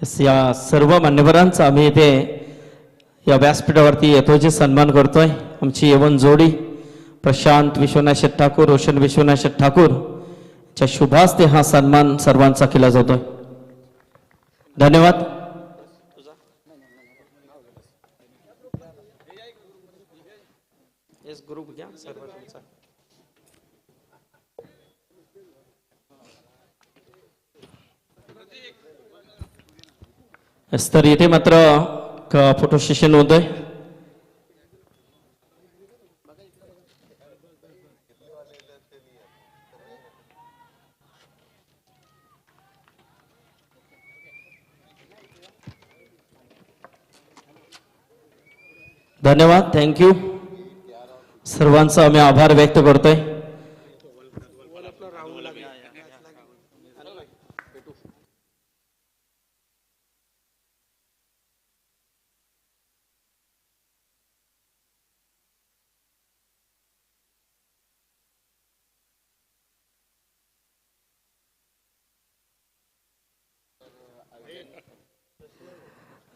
या सर्व मान्यवरांचा आम्ही इथे या व्यासपीठावरती यथोचित सन्मान करतोय. आमची यवन जोडी प्रशांत विश्वनाथ शेठ ठाकूर, रोशन विश्वनाथ शेठ ठाकूर च्या शुभास्ते हा सन्मान सर्वांचा केला जातोय. धन्यवाद. ग्रुप घ्या सर्व तुमचा. तर इथे मात्र फोटो सेशन होतोय. धन्यवाद. थँक्यू. सर्वांचा आम्ही आभार व्यक्त करतोय.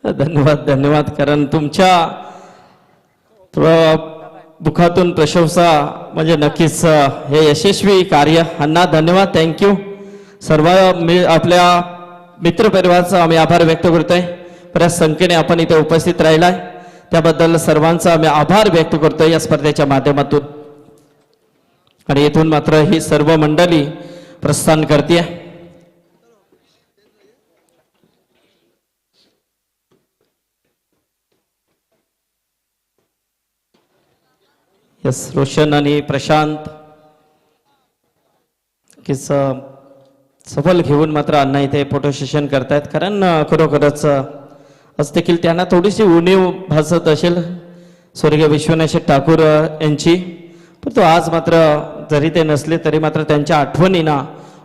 धन्यवाद. धन्यवाद. कारण तुमच्या मुखातून प्रशंसा म्हणजे नक्कीच हे यशस्वी कार्य. अण्णा धन्यवाद. थँक्यू. सर्व आपल्या मित्रपरिवाराचा आम्ही आभार व्यक्त करतोय. बऱ्याच संख्येने आपण इथे उपस्थित राहिलाय त्याबद्दल सर्वांचा आम्ही आभार व्यक्त करतोय या स्पर्धेच्या माध्यमातून. आणि इथून मात्र ही सर्व मंडळी प्रस्थान करते. यस, रोशन आणि प्रशांत किस सफल घेऊन मात्र अण्णा इथे फोटो सेशन करतायत. कारण खरोखरच आज देखील त्यांना थोडीशी उणीव भासत असेल स्वर्गीय विश्वनाथ शेठ ठाकूर यांची, परंतु आज मात्र जरी ते नसले तरी मात्र त्यांच्या आठवणींना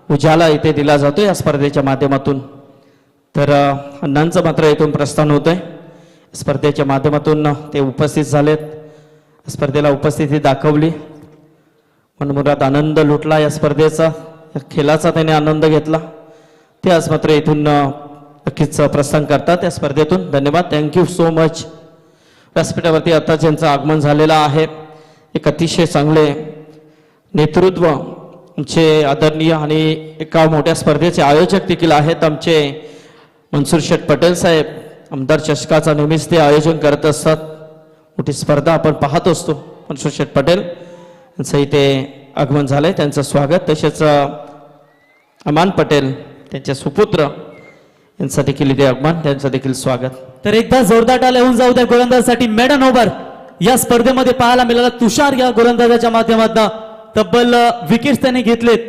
उजाला इथे दिला जातो या स्पर्धेच्या माध्यमातून. तर अण्णांचं मात्र इथून प्रस्थान होतंय. स्पर्धेच्या माध्यमातून ते उपस्थित झालेत. स्पर्धेला उपस्थिती दाखवली, मनमुराद आनंद लुटला या स्पर्धेचा, या खेळाचा त्याने आनंद घेतला. ते आज मात्र इथून नक्कीच प्रस्थान करतात या स्पर्धेतून. धन्यवाद. Thank you so much. व्यासपीठावरती आता ज्यांचं आगमन झालेलं आहे एक अतिशय चांगले नेतृत्व आमचे आदरणीय आणि एका मोठ्या स्पर्धेचे आयोजक देखील आहेत आमचे मनसूर शेठ पटेल साहेब. आमदार चषकाचा नेहमीच ते आयोजन करत असतात. मोठी स्पर्धा आपण पाहत असतो. मनसूर शेठ पटेल यांचं इथे आगमन झालंय, त्यांचं स्वागत. तसेच अमान पटेल त्यांचे सुपुत्र यांचं देखील इथे आगमन, त्यांचं देखील स्वागत. तर एकदा जोरदार टाळ्या होऊन जाऊ द्या गोलंदाजासाठी. मॅडन ओव्हर या स्पर्धेमध्ये पाहायला मिळाला तुषार या गोलंदाजाच्या माध्यमातून तब्बल विकेट्स त्याने घेतलेत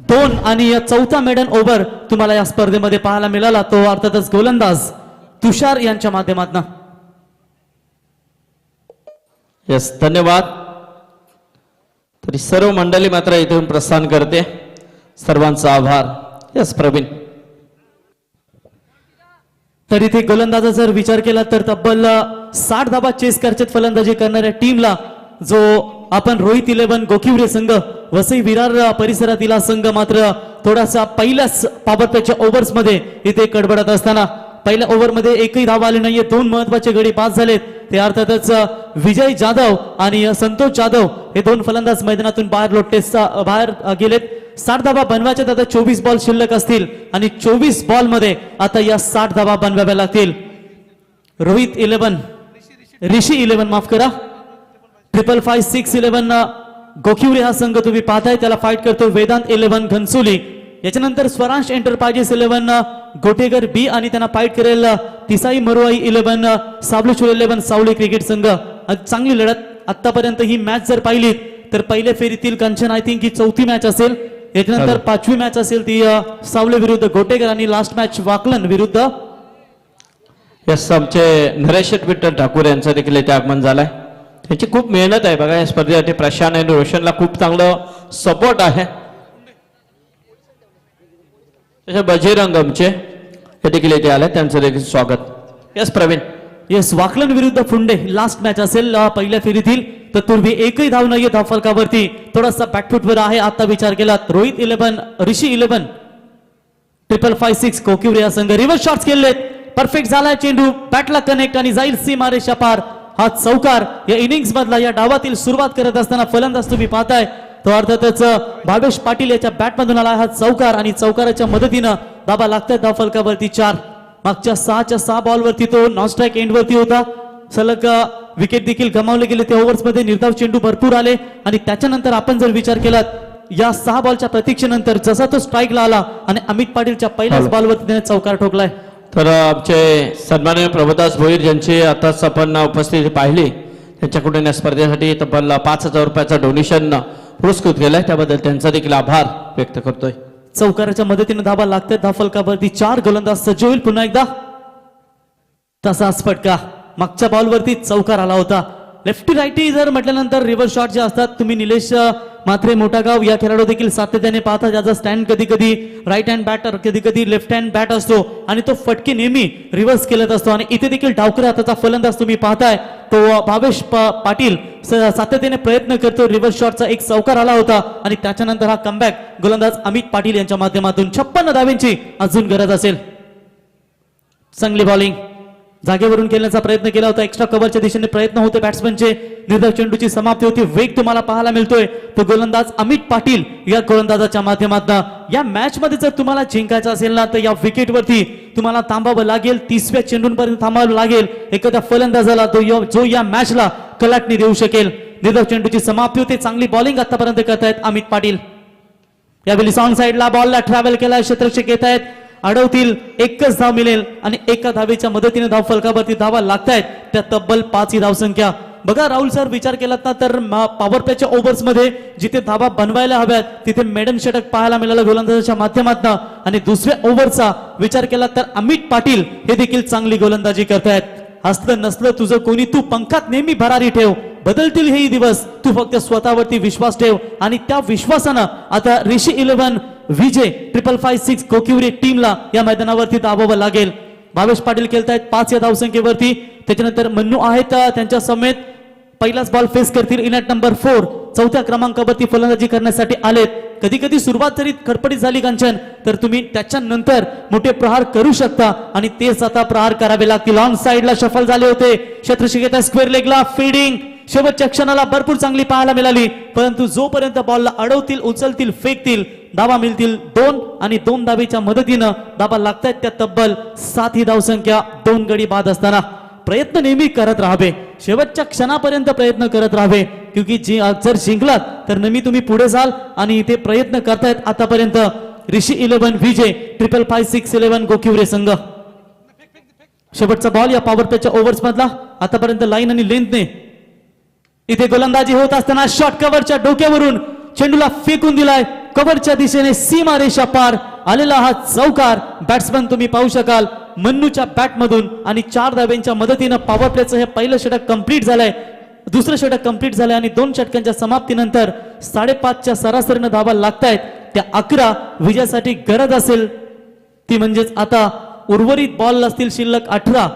2 आणि या चौथा मेडन ओव्हर तुम्हाला या स्पर्धेमध्ये पाहायला मिळाला तो अर्थातच गोलंदाज तुषार यांच्या माध्यमातून. यस, धन्यवाद. तरी सर्व मंडळी मात्र इथून प्रस्थान करते. सर्वांचा आभार. यस प्रवीण. तर इथे गोलंदाजा जर विचार केला तर तब्बल 60 धाबा चेस करत फलंदाजी करणाऱ्या टीमला जो आपण रोहित 11 गोखिवरे संघ वसई विरार परिसरातील हा संघ मात्र थोडासा पहिल्याच पाबरपेच्या ओव्हर्स मध्ये इथे कडबडत असताना पहिल्या ओव्हरमध्ये एकही धाव आली नाहीये. 2 महत्वाचे गडी पास झालेत. ते अर्थातच विजय जाधव आणि संतोष जाधव हे 2 फलंदाज मैदानातून बाहेर गेलेत. 60 धावा बनवायच्या आता 24 बॉल शिल्लक असतील आणि 24 बॉल मध्ये आता या 60 धावा बनवाव्या लागतील. रोहित 11 ऋषी 11 माफ करा 555-6-11 गोखिवरे हा संघ तुम्ही पाहताय त्याला फाईट करतो वेदांत 11 घनसोली. याच्यानंतर स्वरांश एंटरप्राइजेस 11 गोटेगर बी आणि त्यांना फाईट करेल तिसाई मरुआई 11 साबलेश्वर 11 सावली क्रिकेट संघ. चांगली लढत आतापर्यंत ही मॅच जर पाहिली तर पहिल्या फेरीतील कंचन आय थिंक ही 4थी मॅच असेल. याच्यानंतर 5वी मॅच असेल ती सावले विरुद्ध गोटेगर आणि लास्ट मॅच वाकलन विरुद्ध. यस, आमचे नरेश विठ्ठल ठाकूर यांचं देखील इथे आगमन झालंय. त्याची खूप मेहनत आहे बघा या स्पर्धेसाठी. प्रशांत आणि रोशनला खूप चांगलं सपोर्ट आहे. बजरंग आमचे हे देखील इथे आले, त्यांचं देखील स्वागत. यस प्रवीण. येस, वाकलन विरुद्ध फुंडे लास्ट मॅच असेल पहिल्या फेरीतील. तत्पूर्वी एकही धाव नाहीये धाव फलकावरती. थोडासा बॅकफुटवर आहे आता विचार केला. रोहित 11 ऋषी 11 556 कोकिवरे हा संघ रिव्हर्स शॉट्स केलेत. परफेक्ट झालाय चेंडू, बॅटला कनेक्ट आणि जाईल सीमारेषा पार. हा चौकार या इनिंग्स मधला या डावातील सुरुवात करत असताना फलंदाज तुम्ही पाहताय तो अर्थातच भावेश पाटील याच्या बॅट मधून आला हा चौकार आणि चौकाराच्या मदतीनं धाबा लागतात धाव फलकावरती 4. मागच्या 6 बॉलवरती तो नॉन स्ट्राईक एंड वरती होता. सलग विकेट देखील गमावले गेले. त्या ओव्हर्स मध्ये निर्धाव चेंडू भरपूर आले आणि त्याच्यानंतर आपण जर विचार केला या 6 बॉलच्या प्रतीक्षेनंतर जसा तो स्ट्राईकला आला आणि अमित पाटीलच्या पहिल्याच बॉलवरती त्याने चौकार ठोकलाय. तर आमचे सन्माननीय प्रभुदास भोईर ज्यांची आताच आपण उपस्थिती पाहिली त्यांच्याकडून या स्पर्धेसाठी तब्बल 5,000 रुपयाचा डोनेशन पुरस्कृत केलाय त्याबद्दल त्यांचा देखील आभार व्यक्त करतोय. चौकाराच्या मदतीने धाबा लागतात धाव फलकावरती 4. गोलंदाज सज्ज होईल पुन्हा एकदा. तसाच फटका मागच्या बॉलवरती चौकार आला होता. लेफ्टी राईटी जर म्हटल्यानंतर रिव्हर्स शॉट जे असतात तुम्ही निलेश मात्रे मोठागाव या खेळाडू देखील सातत्याने पाहता. ज्याचा स्टँड कधी कधी राईट हँड बॅटर कधी कधी लेफ्ट हँड बॅट असतो आणि तो फटके नेहमी रिव्हर्स केलत असतो आणि इथे देखील डावकरी हाताचा फलंदाज तुम्ही पाहताय तो भावेश पाटील सातत्याने प्रयत्न करतो. रिव्हर्स शॉटचा एक चौकार आला होता आणि त्याच्यानंतर हा कमबॅक गोलंदाज अमित पाटील यांच्या माध्यमातून 56 धावेंची अजून गरज असेल. चांगली बॉलिंग जागेवरून खेळण्याचा प्रयत्न केला होता. एक्स्ट्रा कव्हरच्या दिशेने प्रयत्न होते बॅट्समनचे. निर्धाव चेंडूची समाप्ती होती. वेग तुम्हाला पाहायला मिळतोय तो गोलंदाज अमित पाटील या गोलंदाजाच्या माध्यमातून. या मॅच मध्ये जर तुम्हाला जिंकायचं असेल ना तर या विकेटवरती तुम्हाला थांबावं लागेल. 30व्या चेंडूंपर्यंत थांबावं लागेल एखाद्या फलंदाजाला जो या मॅचला कलाटणी देऊ शकेल. निर्धाव चेंडूची समाप्ती होते. चांगली बॉलिंग आतापर्यंत करतायत अमित पाटील. यावेळी सॉंग साइडला बॉलला ट्रॅव्हल केला. क्षेत्ररक्षक येत आहेत. अडवतील एकच धाव मिळेल आणि एका धावेच्या मदतीने धाव फलकावरती धावा लागतायत त्या तब्बल 5 ही धावसंख्या. बघा राहुल सर विचार केलात ना तर पॉवर प्लेच्या ओव्हर्स मध्ये जिथे धावा बनवायला हव्यात तिथे मेडन षटक पाहायला मिळालं गोलंदाजाच्या माध्यमातून आणि दुसऱ्या ओव्हरचा विचार केला तर अमित पाटील हे देखील चांगली गोलंदाजी करतायत. असलं नसलं तुझं कोणी तू पंखात नेहमी भरारी ठेव. बदलतील हेही दिवस तू फक्त स्वतःवरती विश्वास ठेव आणि त्या विश्वासानं आता ऋषी 11 विजय 556 कोकिवरे टीमला या मैदानावरती दाबावं लागेल. भावेश पाटील खेळतायत 5 या धावसंख्येवरती. त्याच्यानंतर मन्नू आहेत त्यांच्या समेत पहिलाच बॉल फेस करतील. इनॅट नंबर 4 4थ्या क्रमांकावरती फलंदाजी करण्यासाठी आलेत. कधी कधी सुरुवात जरी खडपडीत झाली कांचन तर तुम्ही त्याच्यानंतर मोठे प्रहार करू शकता आणि तेच आता प्रहार करावे लागतील. ऑन साइडला शफल झाले होते. क्षेत्ररक्षक स्क्वेअर लेगला फील्डिंग शेवटच्या क्षणाला भरपूर चांगली पाहायला मिळाली परंतु जोपर्यंत बॉलला अडवतील उचलतील फेकतील धावा मिळतील 2 आणि 2 धावेच्या मदतीनं धावा लागतायत त्या तब्बल 7 ही धावसंख्या 2 गडी बाद असताना. प्रयत्न नेहमी करत राहावे. शेवटच्या क्षणापर्यंत प्रयत्न करत राहावे क्योंकि जर जिंकलात तर नेहमी तुम्ही पुढे जाल आणि इथे प्रयत्न करतायत आतापर्यंत ऋषी 11 विजय 556 गोकिवरे संघ. शेवटचा बॉल या पॉवर प्लेच्या ओव्हर्स मधला आतापर्यंत लाईन आणि लेंथने इथे गोलंदाजी होत असताना शॉट कव्हरच्या डोक्यावरून चेंडूला फेकून दिलाय. कव्हरच्या दिशेने सीमारेषा पार आलेला हा चौकार बॅट्समन तुम्ही पाहू शकाल मन्नूच्या बॅट मधून आणि 4 धाव्यांच्या मदतीनं पॉवर प्लेचं हे पहिलं षटक कंप्लीट झालंय. दुसरं षटक कंप्लीट झालंय आणि 2 षटकांच्या समाप्तीनंतर 5.5च्या सरासरीनं धावा लागतायत त्या 11 विजयासाठी गरज असेल ती म्हणजेच आता उर्वरित बॉल असतील शिल्लक 18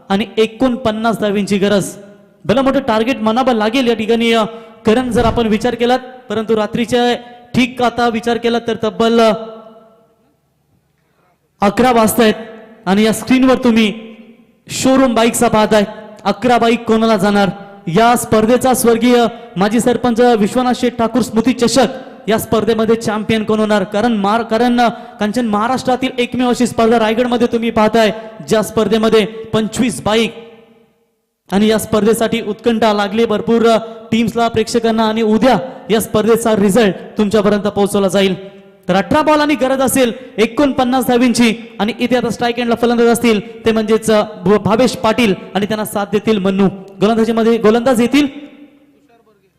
आणि 49 धाव्यांची गरज. भलं मोठं टार्गेट म्हणावं लागेल या ठिकाणी करण जर आपण विचार केलात परंतु रात्रीच्या ठीक आता विचार केला तर तब्बल 11 वाजतायत आणि या स्क्रीनवर तुम्ही शोरूम बाईकचा पाहताय. 11 बाईक कोणाला जाणार. या स्पर्धेचा स्वर्गीय माजी सरपंच विश्वनाथ शेठ ठाकूर स्मृती चषक या स्पर्धेमध्ये चॅम्पियन कोण होणार. कारण कांचन महाराष्ट्रातील एकमेव अशी स्पर्धा रायगडमध्ये तुम्ही पाहताय ज्या स्पर्धेमध्ये 25 बाईक आणि या स्पर्धेसाठी उत्कंठा लागली भरपूर टीम्सला प्रेक्षकांना आणि उद्या या स्पर्धेचा रिझल्ट तुमच्यापर्यंत पोहोचवला जाईल. तर 18 बॉल आणि गरज असेल 49 धावींची आणि इथे आता स्ट्राईक एंडला फलंदाज असतील ते म्हणजेच भावेश पाटील आणि त्यांना साथ देतील मन्नू. गोलंदाजीमध्ये गोलंदाज येतील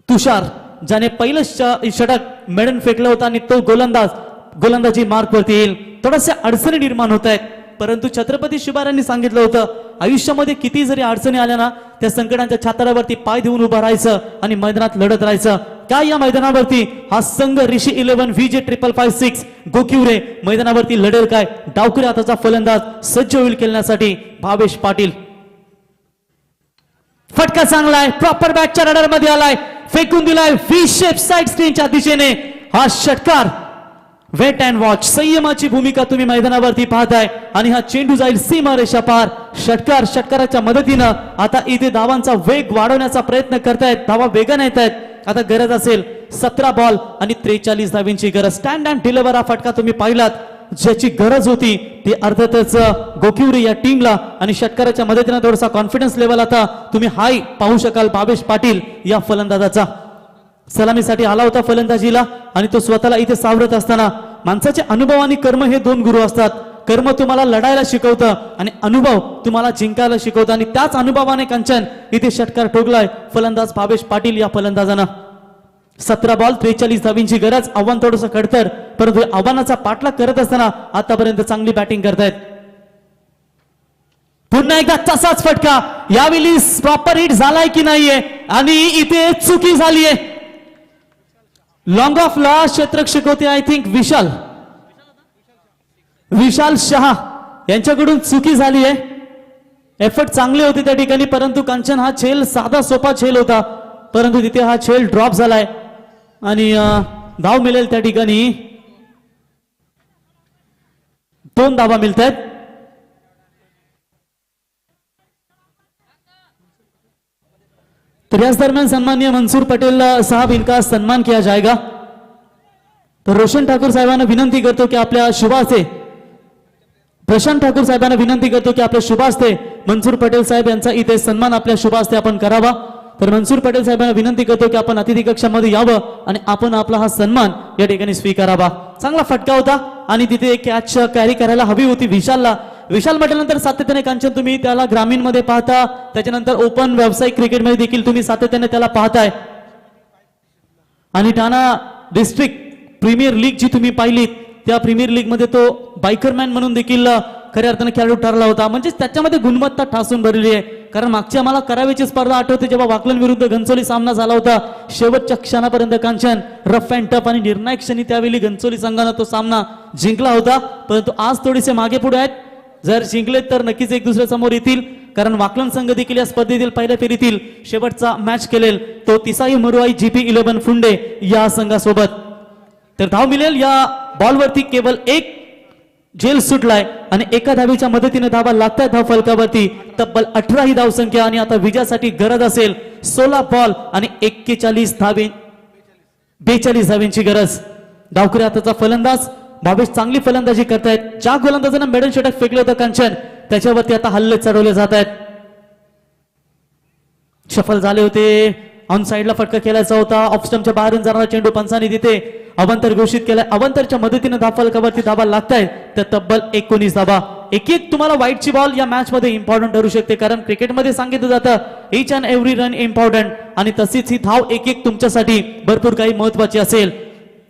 तुषार ज्याने पहिलं षटक मेडन फेकलं होतं आणि तो गोलंदाजी मार्क वरती येईल. थोड्याशा अडचणी निर्माण होत आहेत परंतु छत्रपती शिवरायांनी सांगितलं होतं आयुष्यामध्ये किती जरी अडचणी आल्या ना त्या संकटांच्या छाताडावरती पाय देऊन उभा राहायचं आणि मैदानात लढत राहायचं. काय या मैदानावरती हा संघ ऋषी 11 विजय 556 गोकिवरे मैदानावरती लढेल काय. डावकरी हाताचा फलंदाज सज्ज होईल खेळण्यासाठी भावेश पाटील. फटका चांगला आहे प्रॉपर बॅटच्या रडार मध्ये आलाय फेकून दिलाय व्ही शेप साइड स्क्रीनच्या दिशेने. हा षटकार वेट अँड वॉच, संयमाची भूमिका तुम्ही मैदानावरती पाहताय आणि हा चेंडू जाईल सीमारेषा पार. षटकाराच्या मदतीनं आता इथे धावांचा वेग वाढवण्याचा प्रयत्न करतायत. धावा वेगाने येत आहेत. आता गरज असेल 17 बॉल आणि 43 धावींची गरज. स्टँड अँड डिलिव्हर हा फटका तुम्ही पाहिलात, ज्याची गरज होती ती अर्थातच गोकिवरे या टीमला. आणि षटकाराच्या मदतीनं थोडासा कॉन्फिडन्स लेवल आता तुम्ही हाय पाहू शकाल भावेश पाटील या फलंदाजाचा. सलामीसाठी आला होता फलंदाजीला आणि तो स्वतःला इथे सावरत असताना माणसाचे अनुभव आणि कर्म हे दोन गुरु असतात. कर्म तुम्हाला लढायला शिकवतं आणि अनुभव तुम्हाला जिंकायला शिकवतं. आणि त्याच अनुभवाने कंचन इथे षटकार ठोकलाय फलंदाज भावेश पाटील या फलंदाजानं. 17 बॉल 43 धावींची गरज. आव्हान थोडंसं खडतर, परंतु आव्हानाचा पाठलाग करत असताना आतापर्यंत चांगली बॅटिंग करतायत. पुन्हा एकदा तसाच फटका, यावेळी प्रॉपर हिट झालाय की नाहीये आणि इथे चुकी झालीये. लॉंग ऑफ ला क्षेत्ररक्षक होते आय थिंक विशाल शहा यांच्याकडून चुकी झाली आहे. एफर्ट चांगले होते त्या ठिकाणी, परंतु कांचन हा खेळ साधा सोपा खेळ होता, परंतु तिथे हा खेळ ड्रॉप झालाय आणि धाव मिळेल त्या ठिकाणी. 2 धावा मिळत आहेत. तर याच दरम्यान सन्माननीय मंसूर पटेल साहब इनका सम्मान किया जाएगा. तर रोशन ठाकूर साहेबांना विनंती करतो की आपल्या शुभ हस्ते, प्रशांत ठाकूर साहेबांना विनंती करतो की आपल्या शुभ हस्ते मंसूर पटेल साहेब यांचा इथे सन्मान आपल्या शुभ हस्ते आपण करावा. तर मंसूर पटेल साहेबांना विनंती करतो की आपण अतिथी कक्षामध्ये यावं आणि आपण आपला हा सन्मान या ठिकाणी स्वीकारावा. चांगला फटका होता आणि तिथे एक कॅच कॅरी करायला हवी होती विशालला. विशाल म्हटल्यानंतर सातत्याने कांचन तुम्ही त्याला ग्रामीण मध्ये पाहता, त्याच्यानंतर ओपन व्यावसायिक क्रिकेटमध्ये देखील तुम्ही सातत्याने त्याला पाहताय. आणि ठाणा डिस्ट्रिक्ट प्रीमियर लीग जी तुम्ही पाहिलीत, त्या प्रीमियर लीग मध्ये तो बायकरमॅन म्हणून देखील खऱ्या अर्थाने खेळाडू ठरला होता. म्हणजे त्याच्यामध्ये गुणवत्ता ठासून भरलेली आहे. कारण मागची आम्हाला करावीची स्पर्धा आठवते, जेव्हा वाकलन विरुद्ध घनसोली सामना झाला होता. शेवटच्या क्षणापर्यंत कांचन रफ अँड टफ आणि निर्णायक क्षणी त्यावेळी घनसोली संघानं तो सामना जिंकला होता. परंतु आज थोडेसे मागे पुढे आहेत. जर जिंकले तर नक्कीच एक दुसऱ्या समोर येतील, कारण वाकलन संघ देखील या स्पर्धेतील पहिल्या फेरीतील शेवटचा मॅच खेळेल तो तिसाई मरुआई GP11 फुंडे या संघासोबत. तर धाव मिळेल. या बॉलवरती केवळ एक झेल सुटलाय आणि एका धावेच्या मदतीने धावा लागतात धाव फलकावरती. तब्बल 18 ही धावसंख्या आणि आता विजयासाठी गरज असेल 16 बॉल आणि 41 42 धावेंची गरज. डावखरे हाताचा फलंदाज भावेश चांगली फलंदाजी करतायत. ज्या गोलंदाजांना मेडल षटक फेकलं होतं कांचन, त्याच्यावरती आता हल्ले चढवले जात आहेत. सफल झाले होते. ऑन साइडला फटका खेळायचा होता. ऑफ स्टंपच्या बाहेरून जाणारा चेंडू पंचाने तिथे अवंतर घोषित केलाय. अवंतरच्या मदतीने धाव फलकावरती धावा लागतायत. तर तब्बल 19 धावा. एक तुम्हाला वाईटची बॉल या मॅच मध्ये इम्पॉर्टंट ठरू शकते, कारण क्रिकेटमध्ये सांगितलं जातं each and every run important. आणि तशीच ही धाव एक तुमच्यासाठी भरपूर काही महत्वाची असेल.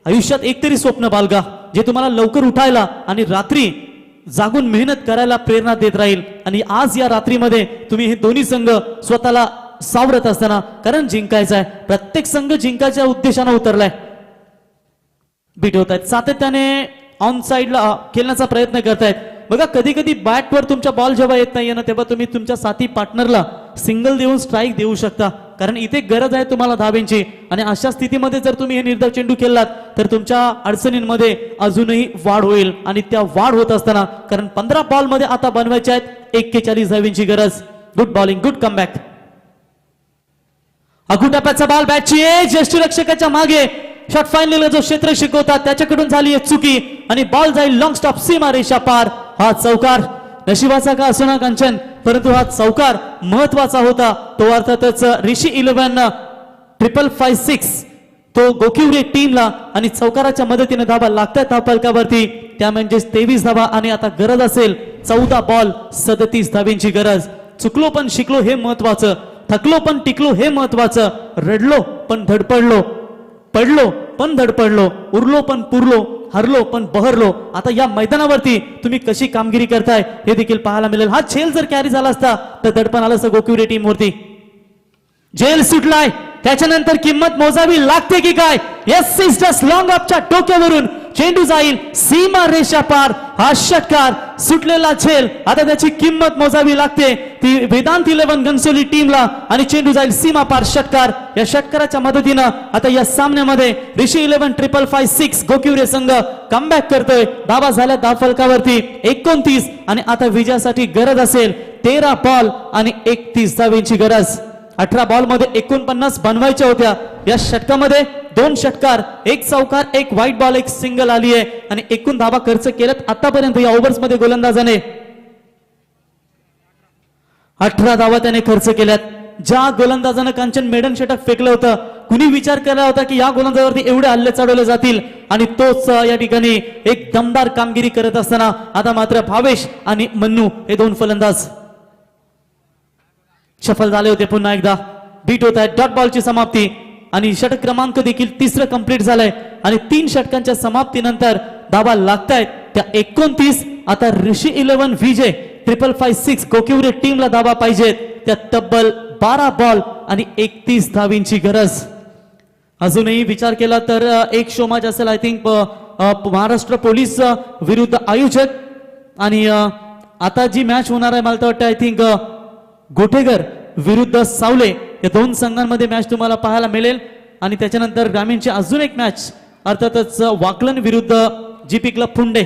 आयुष्यात एकतरी स्वप्न बाळगा, जे तुम्हाला लवकर उठायला आणि रात्री जागून मेहनत करायला प्रेरणा देत राहील. आणि आज या रात्रीमध्ये तुम्ही हे दोन्ही संघ स्वतःला सावरत असताना, कारण जिंकायचं आहे, प्रत्येक संघ जिंकायच्या उद्देशाने उतरलाय. बीट होत आहेत सातत्याने, ऑन साइडला खेळण्याचा प्रयत्न करतायत. बघा कधी कधी बॅटवर तुमच्या बॉल जेव्हा येत नाहीये ना, तेव्हा तुम्ही तुमच्या साथी पार्टनरला सिंगल देऊन स्ट्राईक देऊ शकता, कारण इथे गरज आहे तुम्हाला धावेंची. आणि अशा स्थितीमध्ये जर तुम्ही हे निर्धाव चेंडू खेळलात तर तुमच्या अडचणींमध्ये अजूनही वाढ होईल. आणि त्या वाढ होत असताना, कारण 15 बॉल मध्ये आता बनवायचे आहेत 41 धावेंची गरज. Good bowling, good comeback. अगुटाप्याचा बॉल बॅटची ज्येष्ठ रक्षकाच्या मागे. शॉट फायनल जो क्षेत्ररक्षक होता त्याच्याकडून झाली आहे चुकी आणि बॉल जाईल लॉंग स्टॉप सीमा रेषा पार. हा चौकार नशिबाचा का असो ना कांचन, परंतु हा चौकार महत्वाचा होता. तो अर्थातच ऋषी 11 555 तो गोकिवरे टीमला आणि चौकाराच्या मदतीने धावा लागतात धाव फलकावरती. त्या म्हणजे 23 धावा आणि आता गरज असेल 14 बॉल 37 धावेंची गरज. चुकलो पण शिकलो हे महत्वाचं, थकलो पण टिकलो हे महत्वाचं, रडलो पण धडपडलो, पडलो पण धडपडलो, उरलो पण पुरलो, हरलो पण बहरलो. आता या मैदानावरती तुम्ही कशी कामगिरी करताय हे देखील पाहायला मिळेल. हा झेल जर कॅरी झाला असता तर दडपण आलं असतं गोकिवरे टीम वरती. झेल सुटलाय, त्याच्यानंतर किंमत मोजावी लागते की काय. येस सिस्टर्स लॉंग ऑफच्या टोक्यावरून चेंडू जाईल सीमा रेषा पार. हा षटकार सुटलेला झेल आता त्याची किंमत मोजावी लागते. वेदांत 11 घनसोली टीमला आणि चेंडू जाईल सीमा पार षटकार. या षटकाराच्या मदतीनं आता या सामन्यामध्ये ऋषी 11 555 गोकिवरे संघ कमबॅक करतोय. धावा झाल्या धाव फलकावरती 29 आणि आता विजयासाठी गरज असेल 13 बॉल आणि 31 धावेंची गरज. 18 बॉल मध्ये 49 बनवायच्या होत्या. या षटकामध्ये 2 षटकार, 1 चौकार, 1 व्हाईट बॉल, 1 सिंगल आली आहे आणि एकूण धावा खर्च केल्यात आतापर्यंत या ओव्हर्स मध्ये गोलंदाजाने 18 धावा त्याने खर्च केल्यात. ज्या गोलंदाजानं कांचन मेडन षटक फेकलं होतं, कुणी विचार केला होता की या गोलंदाजावरती एवढे हल्ले चढवले जातील आणि तोच या ठिकाणी एक दमदार कामगिरी करत असताना आता मात्र भावेश आणि मन्नू हे 2 फलंदाज सफल झाले होते. पुन्हा एकदा बीट होत आहे. डॉट बॉलची समाप्ती आणि षटक क्रमांक देखील 3रं कंप्लीट झालंय आणि 3 षटकांच्या समाप्तीनंतर धावा लागतायत त्या 29. आता ऋषी 11 विजय 555 गोकिवरे टीमला धावा पाहिजेत त्या तब्बल 12 बॉल आणि 31 धावींची गरज. अजूनही विचार केला तर एक शो मॅच असेल आय थिंक महाराष्ट्र पोलीस विरुद्ध आयोजक आणि आता जी मॅच होणार आहे मला तर वाटतं आय थिंक गोठेगर विरुद्ध सावले या 2 संघांमध्ये मॅच तुम्हाला पाहायला मिळेल. आणि त्याच्यानंतर ग्रामीणची अजून एक मॅच अर्थातच वाकलन विरुद्ध जीपी क्लब फुंडे,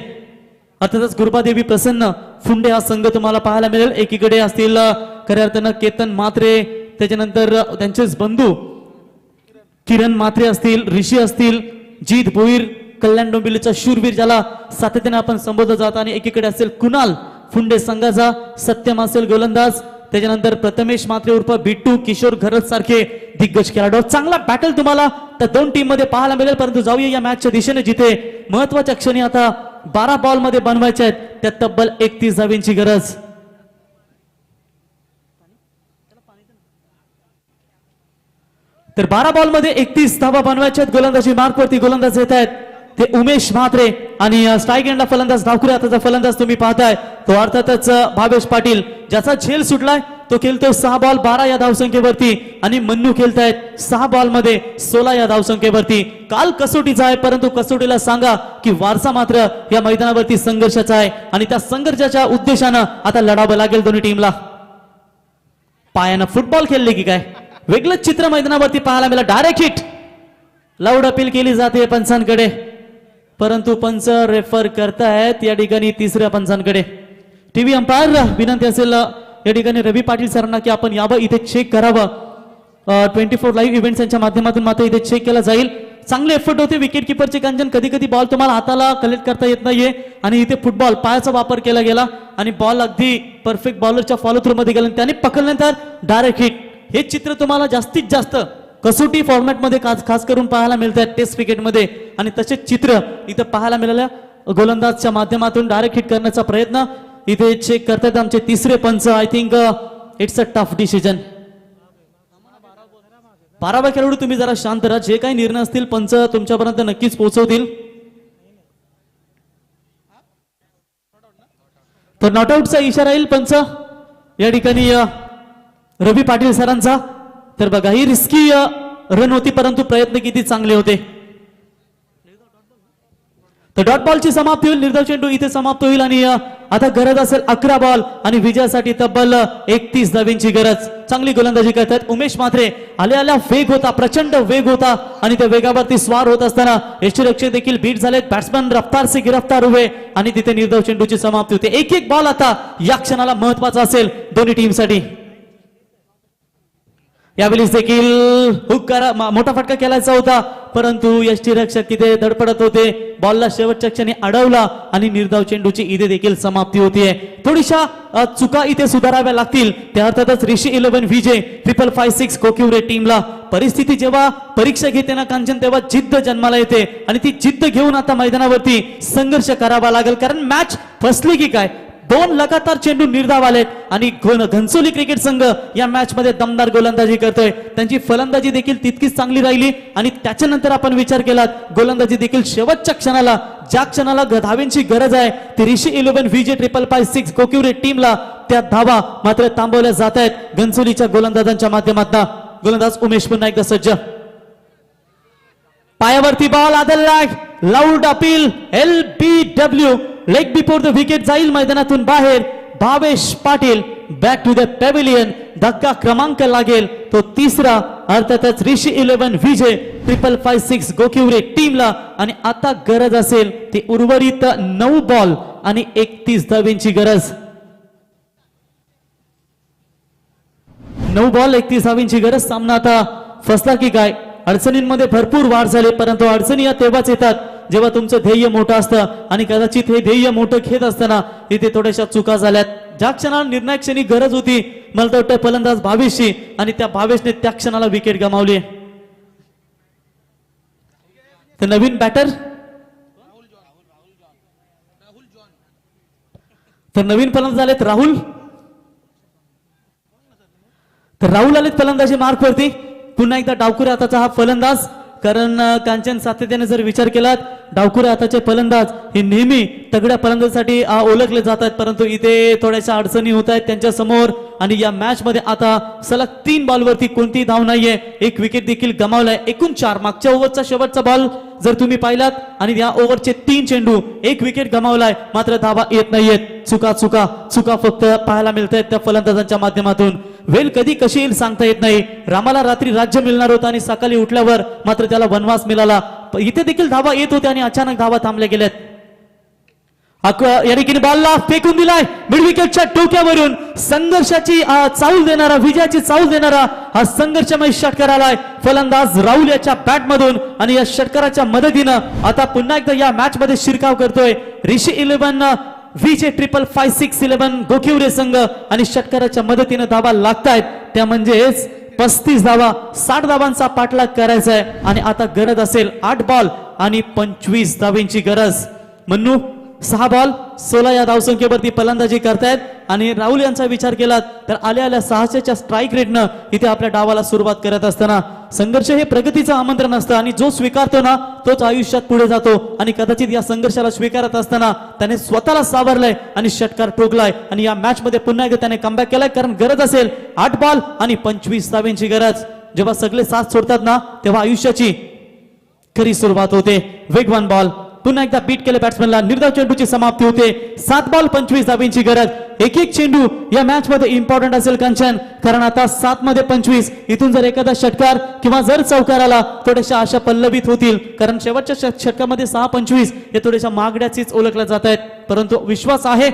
अर्थातच गुरुबादेवी प्रसन्न फुंडे हा संघ तुम्हाला पाहायला मिळेल. एकीकडे असतील खऱ्या अर्थानं केतन म्हात्रे, त्याच्यानंतर त्यांचेच बंधू किरण म्हात्रे असतील, ऋषी असतील, जीत भोईर, कल्याण डोंबिवलीचा शूरवीर ज्याला सातत्याने आपण संबोधत जात. आणि एकीकडे असेल कुणाल फुंडे संघाचा सत्यम असेल गोलंदाज, त्याच्यानंतर प्रथमेश म्हात्रे उर्फ बिट्टू, किशोर घरत सारखे दिग्गज खेळाडू. चांगला बॅटल तुम्हाला त्या 2 टीम मध्ये पाहायला मिळेल. परंतु जाऊया या मॅचच्या दिशेने जिथे महत्वाच्या क्षणी आता 12 बॉल मध्ये बनवायचे आहेत त्या तब्बल 31 धावींची गरज. तर 12 बॉल मध्ये 31 धावा बनवायच्या आहेत. गोलंदाजी मार्कवरती गोलंदाज येत आहेत ते उमेश म्हात्रे आणि स्ट्राईक एंडला फलंदाज डावखुरे हाताचा फलंदाज तुम्ही पाहताय तो अर्थातच भावेश पाटील ज्याचा झेल सुटलाय. तो खेळतोय 6 बॉल 12 या धावसंख्येवरती आणि मन्नू खेळतायत 6 बॉल मध्ये 16 या धावसंख्येवरती. काल कसोटीचा आहे परंतु कसोटीला सांगा की वारसा मात्र या मैदानावरती संघर्षाचा आहे आणि त्या संघर्षाच्या उद्देशानं आता लढावं लागेल दोन्ही टीमला. पायानं फुटबॉल खेळले की काय वेगळंच चित्र मैदानावरती पाहायला मिळालं. डायरेक्ट हिट, लाऊड अपील केली जाते पंचांकडे परंतु पंच रेफर करतायत या ठिकाणी 3ऱ्या पंचांकडे. टीव्ही अंपायर विनंती असेल या ठिकाणी रवी पाटील सरांना की आपण यावं इथे चेक करावं. 24 लाईव्ह इव्हेंट्स यांच्या माध्यमातून मात्र इथे चेक केला जाईल. चांगले एफर्ट होते विकेट किपरचे कांचन. कधी कधी बॉल तुम्हाला हाताला कलेक्ट करता येत नाहीये आणि इथे फुटबॉल पायाचा वापर केला गेला आणि बॉल अगदी परफेक्ट बॉलरच्या फॉलो थ्रू मध्ये गेला त्याने पकडल्यानंतर डायरेक्ट हिट. हे चित्र तुम्हाला जास्तीत जास्त कसोटी फॉर्मॅट मध्ये खास करून पाहायला मिळतात टेस्ट क्रिकेटमध्ये आणि तसे चित्र इथं पाहायला मिळालं. गोलंदाजच्या माध्यमातून डायरेक्ट हिट करण्याचा प्रयत्न इथे चेक करतात आमचे 3रे पंच. I think it's a tough decision. 12 खेळाडू तुम्ही जरा शांत राहा. जे काही निर्णय असतील पंच तुमच्यापर्यंत नक्कीच पोहोचवतील. तर नॉट आउटचा इशारा येईल पंच या ठिकाणी रवी पाटील सरांचा. तर बघा ही रिस्की रन होती परंतु प्रयत्न किती चांगले होते. तर डॉट बॉलची समाप्ती होईल. निर्धाव चेंडू इथे समाप्त होईल आणि आता गरज असेल 11 बॉल आणि विजयासाठी तब्बल 31 धावींची गरज. चांगली गोलंदाजी करतात उमेश म्हात्रे. आल्या वेग होता, प्रचंड वेग होता आणि त्या वेगावरती स्वार होत असताना यष्टीरक्षक देखील बीट झालेत. बॅट्समन रफ्तार से गिरफ्तार हुए आणि तिथे निर्धाव चेंडूची समाप्ती होते. एक बॉल आता या क्षणाला महत्वाचा असेल दोन्ही टीमसाठी. यावेळेस देखील हुक करा मोठा फटका खेळायचा होता परंतु यष्टीरक्षक इथे धडपडत होते. बॉलला शेवटच्या क्षणी अडवला आणि निर्धाव चेंडूची इथे देखील समाप्ती होतीये. थोडीशा चुका इथे सुधाराव्या लागतील. त्या अर्थातच ऋषी 11 विजय 555 गोकिवरे टीमला परिस्थिती जेव्हा परीक्षा घेते ना कांचन तेव्हा जिद्द जन्माला येते आणि ती जिद्द घेऊन आता मैदानावरती संघर्ष करावा लागेल. कारण मॅच फसली की काय 2 लगातार चेंडू निर्धाव आलेत आणि घनसोली क्रिकेट संघ या मॅच मध्ये दमदार गोलंदाजी करतोय. त्यांची फलंदाजी देखील तितकीच चांगली राहिली आणि त्याच्यानंतर आपण विचार केलात गोलंदाजी देखील शेवटच्या क्षणाला ज्या क्षणाला धावेंची गरज आहे ती ऋषी 11 विजय 555 गोकिवरे टीमला त्या धावा मात्र थांबवल्या जात आहेत घनसोलीच्या गोलंदाजांच्या माध्यमातून. गोलंदाज उमेश पुन्हा एकदा सज्ज. पायावरती बॉल आदलला loud appeal LBW leg before the wicket जाईल मैदानातून बाहेर. Bhavesh Patil back to the pavilion. धक्का क्रमांक लागेल तो तिसरा, अर्थातच ऋषी 11 विजय 5556 गोकिवरे टीमला. आणि आता गरज असेल ती उर्वरित 9 बॉल आणि 31 धावेंची गरज. 9 बॉल 31 धावेंची गरज. सामना आता फसला की काय? अडचणींमध्ये भरपूर वाढ झाली, परंतु अडचणी या तेव्हाच येतात जेव्हा तुमचं ध्येय मोठं असतं. आणि कदाचित हे ध्येय मोठं घेत असताना इथे थोड्याशा चुका झाल्यात. ज्या क्षणाला निर्णायक क्षणी गरज होती मला तर वाटतं फलंदाज भावेशची, आणि त्या भावेशने त्या क्षणाला विकेट गमावली. तर नवीन बॅटर, तर नवीन फलंदाज आलेत राहुल. तर राहुल आलेत फलंदाजी मार्क वरती. पुन्हा एकदा डावकुरे हाताचा हा फलंदाज, कारण कांचन सातत्याने जर विचार केला डावकुरे हाताचे फलंदाज हे नेहमी तगड्या फलंदाजीसाठी ओळखले जातात, परंतु इथे थोड्याशा अडचणी होत आहेत त्यांच्या समोर. आणि या मॅच मध्ये आता सलग 3 बॉलवरती कोणतीही धाव नाहीये, एक विकेट देखील गमावलाय. एकूण 4. मागच्या ओव्हरचा शेवटचा बॉल जर तुम्ही पाहिलात आणि या ओव्हरचे 3 चेंडू, एक विकेट गमावलाय, मात्र धावा येत नाहीयेत. चुका चुका चुका फक्त पाहायला मिळत आहेत त्या फलंदाजांच्या माध्यमातून. वेल कधी कशी येईल सांगता येत नाही. रामाला रात्री राज्य मिळणार होतं आणि सकाळी उठल्यावर मात्र त्याला वनवास मिळाला. इथे देखील धावा येत होत्या आणि अचानक धावा थांबल्या गेल्यात. या ठिकाणी बॉलला फेकून दिलाय मिड विकेटच्या टोक्यावरून. संघर्षाची चाऊल देणारा, विजयाची चाऊल देणारा हा संघर्षमय षटकार आलाय फलंदाज राहुल याच्या बॅट मधून. आणि या षटकाराच्या मदतीनं आता पुन्हा एकदा या मॅच मध्ये शिरकाव करतोय ऋषी 11 विजय 5556 गोकिवरे संघ. आणि षटकाराच्या मदतीनं धावा लागतायत, त्या म्हणजेच 35 धावा, 60 धावांचा पाठलाग करायचा आहे. आणि आता गरज असेल 8 बॉल आणि 25 धावेंची गरज. मन्नू 6 बॉल 16 या धावसंख्येवरती फलंदाजी करतायत. आणि राहुल यांचा विचार केला तर आल्या आल्या 600च्या स्ट्राईक रेटनं इथे आपल्या डावाला सुरुवात करत असताना संघर्ष हे प्रगतीचं आमंत्रण असतं, आणि जो स्वीकारतो ना तोच आयुष्यात पुढे जातो. आणि कदाचित या संघर्षाला स्वीकारत असताना त्याने स्वतःला सावरलंय आणि षटकार ठोकलाय. आणि या मॅच मध्ये पुन्हा एकदा त्याने कमबॅक केलाय, कारण गरज असेल 8 बॉल आणि 25 धावेंची गरज. जेव्हा सगळे साथ सोडतात ना तेव्हा आयुष्याची खरी सुरुवात होते. वेगवान बॉल पुन्हा एकदा बीट केले बॅट्समॅनला. निर्धाव चेंडूची समाप्ती होते. 7 बॉल 25 धावेंची गरज. एक एक चेंडू या मॅच मध्ये इम्पॉर्टंट असेल कंचन, कारण आता 7 मध्ये 25. इथून जर एखादा षटकार किंवा जर चौकार आला थोड्याशा आशा पल्लवित होतील, कारण शेवटच्या षटकामध्ये 6-25 हे थोड्याशा मागण्याचीच ओळखल्या जात आहेत. परंतु विश्वास आहे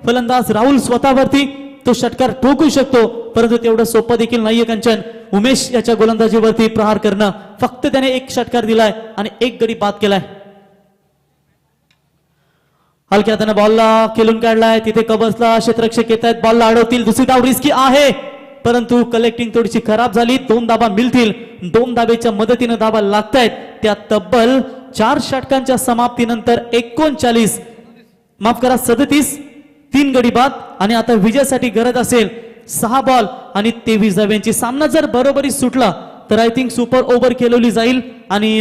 फलंदाज राहुल स्वतःवरती, तो षटकार ठोकू शकतो. परंतु तेवढं सोपं देखील नाहीये कंचन उमेश याच्या गोलंदाजीवरती प्रहार करणं. फक्त त्याने एक षटकार दिलाय आणि एक गडी बाद केलाय. हलक्या हाताने बॉलला खेळून काढलाय. तिथे कबसला क्षेत्ररक्षक येत आहेत, बॉलला अडवतील. दुसरी धाव रिस्की आहे, परंतु कलेक्टिंग थोडीशी खराब झाली. 2 धावा मिळतील. 2 धावेच्या मदतीने धावा लागतायत. त्या तब्बल 4 षटकांच्या समाप्तीनंतर 39 माफ करा 37 3 गडी बाद. आणि आता विजयासाठी गरज असेल 6 बॉल आणि 23 धाव्यांची. सामना जर बरोबरी सुटला तर आय थिंक सुपर ओव्हर खेळवली जाईल, आणि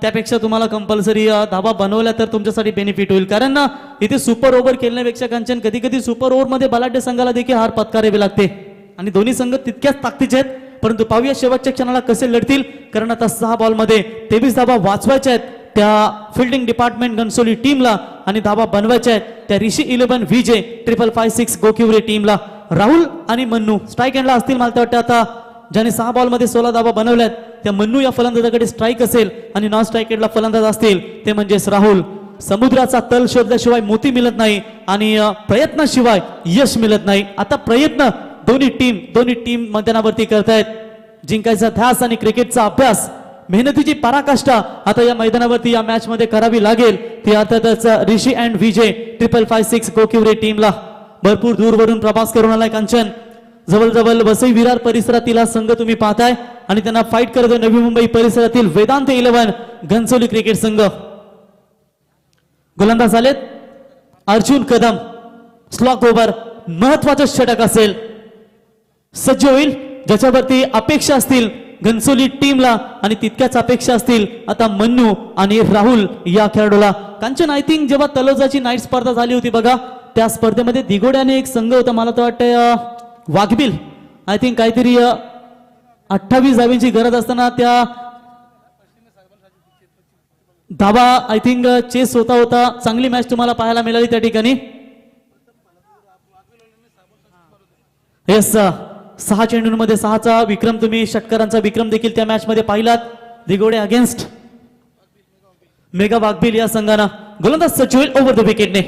त्यापेक्षा तुम्हाला कंपल्सरी धावा बनवल्या तर तुमच्यासाठी बेनिफिट होईल. कारण इथे सुपर ओव्हर खेळण्यापेक्षा कंचन कधी कधी सुपर ओव्हर मध्ये बलाढ्य संघाला देखील हार पत्करावी लागते. आणि दोन्ही संघ तितक्याच ताकदीचे आहेत. परंतु पाहूया शेवटच्या क्षणाला कसे लढतील, कारण आता 6 बॉल मध्ये 23 धावा वाचवायच्या आहेत त्या फिल्डिंग डिपार्टमेंट घनसोली टीमला, आणि धावा बनवायच्या आहेत त्या ऋषी 11 विजय 5556 गोकिवरे टीमला. राहुल आणि मन्नू स्ट्राईक एंडला असतील. मला वाटतं आता ज्याने 6 बॉल मध्ये 16 धावा बनवल्यात त्या मन्नू या फलंदाजाकडे स्ट्राईक असेल, आणि नॉन स्ट्राईक एंडला फलंदाज असतील ते म्हणजेच राहुल. समुद्राचा तल शोधल्याशिवाय मोती मिळत नाही, आणि प्रयत्नाशिवाय यश मिळत नाही. आता प्रयत्न दोन्ही टीम मैदानावरती करतायत. जिंकायचा ध्यास आणि क्रिकेटचा अभ्यास, मेहनतीची पराकाष्ठा आता या मैदानावरती या मॅच मध्ये करावी लागेल. ती अर्थातच ऋषी अँड विजय 5556 गोकिवरे टीमला. भरपूर दूरवरून प्रवास करून आलाय कंचन. जवळजवळ वसई विरार परिसरातील हा संघ तुम्ही पाहताय, आणि त्यांना फाईट करतोय नवी मुंबई परिसरातील वेदांत 11 घनसोली क्रिकेट संघ. गोलंदाज आलेत अर्जुन कदम. स्लॉक ओव्हर महत्वाचं षटक असेल, सज्ज होईल, ज्याच्यावरती अपेक्षा असतील घनसोली टीमला, आणि तितक्याच अपेक्षा असतील आता मन्नू आणि राहुल या खेळाडूला. कांचन आय थिंक जेव्हा तलोजाची नाईट स्पर्धा झाली होती बघा, त्या स्पर्धेमध्ये दिगोड्याने एक संघ होता, मला तर वाटतं वाघबिल, आय थिंक काहीतरी 28 धावेंची गरज असताना त्या धावा आय थिंक चेस होता. चांगली मॅच तुम्हाला पाहायला मिळाली त्या ठिकाणी. येस 6 चेंडूंमध्ये 6चा विक्रम, तुम्ही षटकारांचा विक्रम देखील त्या मॅच मध्ये पाहिलात. दिगोडे अगेन्स्ट मेगा वाघबील या संघानं. गोलंदाज सचिन ओव्हर द विकेटने.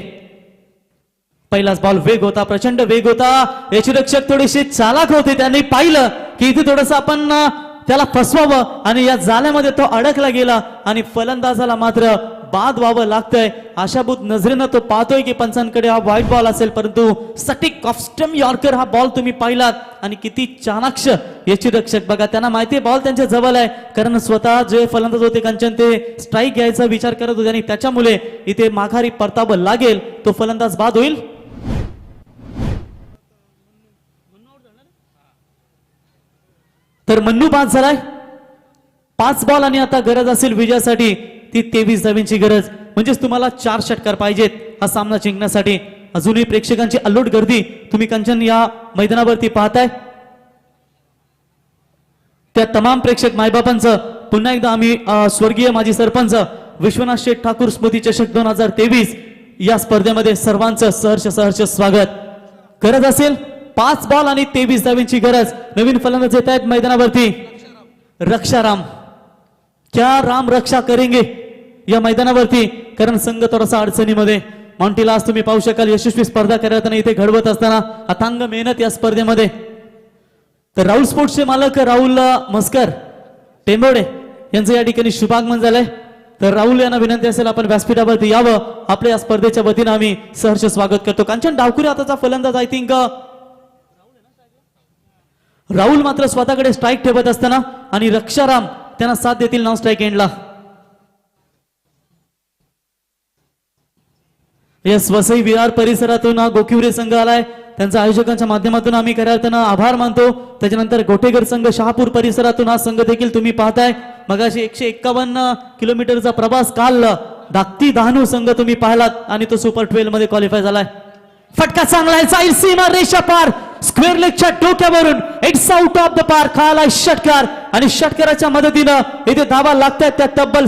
पहिलाच बॉल वेग होता, प्रचंड वेग होता. यष्टीरक्षक थोडेसे चालाक होते, त्यांनी पाहिलं की इथे थोडस आपण त्याला फसवावं आणि या जाल्यामध्ये तो अडकला गेला आणि फलंदाजाला मात्र बाद व्हावं लागतंय. आशाभूत नजरेनं तो पाहतोय की पंचांकडे हा व्हाईट बॉल असेल, परंतु सटीक ऑफ स्टंप यॉर्कर हा बॉल तुम्ही पाहिलात आणि किती चाणाक्ष यष्टीरक्षक बघा, त्यांना माहिती बॉल त्यांच्या जवळ आहे, कारण स्वतः जे फलंदाज होते कंचन ते स्ट्राईक घ्यायचा विचार करत होते आणि त्याच्यामुळे इथे माघारी परतावं लागेल. तो फलंदाज बाद होईल. तर मन्नू बाद झालाय. 5 बॉल आणि आता गरज असेल विजयासाठी ती 23 धावांची गरज, म्हणजेच तुम्हाला 4 षटकार पाहिजेत हा सामना जिंकण्यासाठी. अजूनही प्रेक्षकांची अल्लोट गर्दी तुम्ही कंचन या मैदानावरती पाहताय. त्या तमाम प्रेक्षक मायबापांचं पुन्हा एकदा आम्ही स्वर्गीय माजी सरपंच विश्वनाथ शेठ ठाकूर स्मृती चषक 2023 या स्पर्धेमध्ये सर्वांचं सहर्ष स्वागत. गरज असेल 5 बॉल आणि 23 धावांची गरज. नवीन फलंदाज येत आहेत मैदानावरती. रक्षाराम, क्या राम रक्षा करेंगे या मैदानावरती, कारण संघ थोडासा अडचणीमध्ये. मॉन्टीला आज तुम्ही पाहू शकाल यशस्वी स्पर्धा करताना इथे घडवत असताना अथांग मेहनत या स्पर्धेमध्ये. तर राहुल स्पोर्ट्सचे मालक राहुल मस्कर टेंबोडे यांचं या ठिकाणी शुभागमन झालंय. तर राहुल यांना विनंती असेल आपण व्यासपीठावरती यावं. आपल्या या स्पर्धेच्या वतीनं आम्ही सहर्ष स्वागत करतो. कांचन डावकुरे आताचा फलंदाज, आय थिंक राहुल मात्र स्वतःकडे स्ट्राईक ठेवत असताना आणि रक्षाराम त्यांना साथ देतील नॉन स्ट्राईक एंडला. यस, वसई विरार परिसरातून गोकिवरे संघ आलाय. त्यांच्या आयोजकांच्या माध्यमातून आम्ही खऱ्या अर्थानं आभार मानतो. त्याच्यानंतर गोटेगर संघ शहापूर परिसरातून हा संघ देखील तुम्ही पाहताय. मगाशी 151 किलोमीटरचा प्रवास काल धाकटी डहाणू संघ तुम्ही पाहिलात आणि तो सुपर 12 मध्ये क्वालिफाय झालाय. फटका चांगला आहे, जाईल सीमा रेषा पार, स्क्वेअर लेगच्या डोक्यावरून it's out of the park. हा आलाय षटकार आणि षटकाराच्या मदतीनं इथे धावा लागतात त्या तब्बल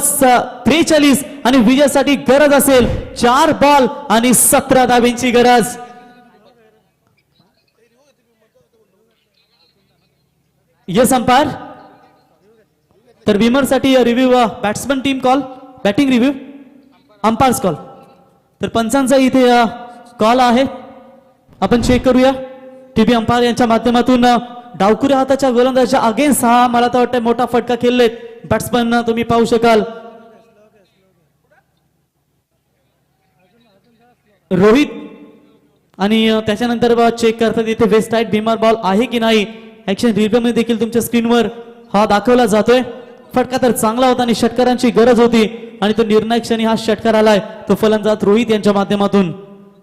43 आणि विजयासाठी गरज असेल 4 बॉल आणि 17 धावांची गरज. Yes umpire. तर विमरसाठी review batsman team call, batting review, umpire's call. तर पंचांचा इथे कॉल आहे, आपण चेक करूया. टीव्ही अंपायर यांच्या माध्यमातून डावकुरे हाताच्या गोलंदाजाच्या अगेन्स्ट हा मला तर वाटतं मोठा फटका खेळलेत बॅट्समन तुम्ही पाहू शकाल. रोहित आणि त्याच्यानंतर चेक करतात इथे वेस्ट साइड भीमार बॉल आहे की नाही. ऍक्शन रिव्ह्यू मध्ये देखील तुमच्या स्क्रीनवर हा दाखवला जातोय. फटका तर चांगला होता आणि षटकारांची गरज होती आणि तो निर्णायक क्षणी हा षटकार आलाय तो फलंदाज रोहित यांच्या माध्यमातून.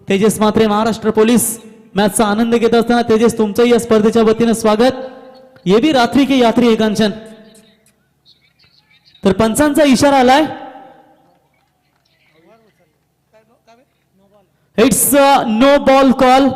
तेजस मात्रे महाराष्ट्र पोलीस मॅचचा आनंद घेत असताना तेजस तुमचंही या स्पर्धेच्या वतीनं स्वागत. ये भी रात्री की यात्री आहे कांचन. तर पंचांचा इशारा आलाय, इट्स नो बॉल कॉल.